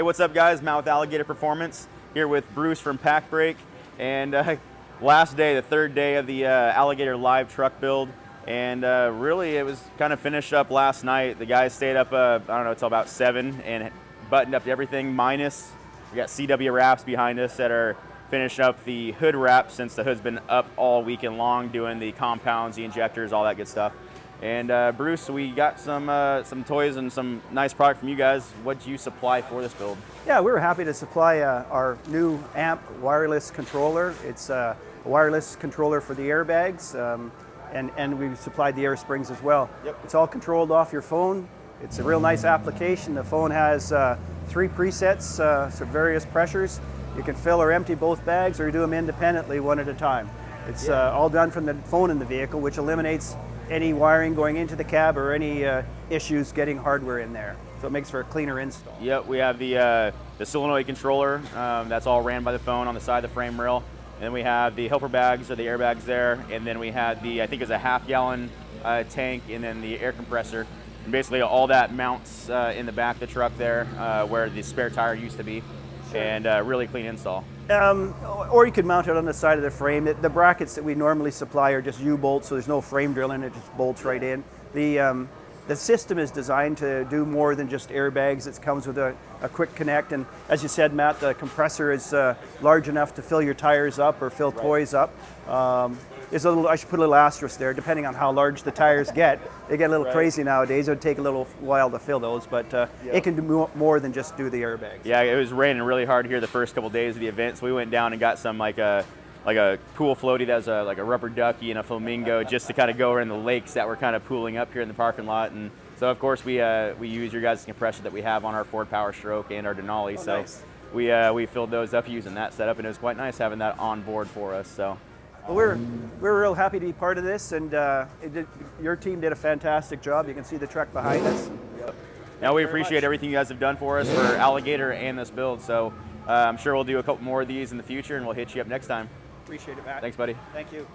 Hey, what's up guys? Matt with Alligator Performance, here with Bruce from PacBrake, and last day, the third day of the Alligator live truck build, and really it was kind of finished up last night. The guys stayed up, I don't know, until about 7 and buttoned up everything minus, we got CW wraps behind us that are finishing up the hood wrap since the hood's been up all weekend long doing the compounds, the injectors, all that good stuff. And Bruce, we got some toys and some nice product from you guys. What do you supply for this build? Yeah, we were happy to supply our new AMP wireless controller. It's a wireless controller for the airbags, and we supplied the air springs as well. Yep. It's all controlled off your phone. It's a real nice application. The phone has 3 presets, so various pressures. You can fill or empty both bags, or you do them independently, one at a time. It's all done from the phone in the vehicle, which eliminates any wiring going into the cab or any issues getting hardware in there. So it makes for a cleaner install. Yep, we have the solenoid controller that's all ran by the phone on the side of the frame rail. And then we have the helper bags or the airbags there. And then we had the, I think it's a half-gallon tank, and then the air compressor. And basically all that mounts in the back of the truck there where the spare tire used to be. Sure. And really clean install. Or you could mount it on the side of the frame. The brackets that we normally supply are just U-bolts, so there's no frame drilling, it just bolts right in. The system is designed to do more than just airbags. It comes with a quick connect, and as you said, Matt, the compressor is large enough to fill your tires up or fill toys up. There's a little, I should put a little asterisk there, depending on how large the tires get. They get a little crazy nowadays. It would take a little while to fill those, but it can do more than just do the airbags. Yeah, it was raining really hard here the first couple days of the event, so we went down and got some like a pool floaty that was like a rubber ducky and a flamingo, just to kind of go around the lakes that were kind of pooling up here in the parking lot. And so of course we use your guys' compressor that we have on our Ford Power Stroke and our Denali. So nice. We filled those up using that setup, and it was quite nice having that on board for us. So. Well, we're real happy to be part of this, and your team did a fantastic job. You can see the truck behind us. Yep. Now we appreciate everything you guys have done for us for Alligator and this build. So I'm sure we'll do a couple more of these in the future, and we'll hit you up next time. Appreciate it, Matt. Thanks, buddy. Thank you.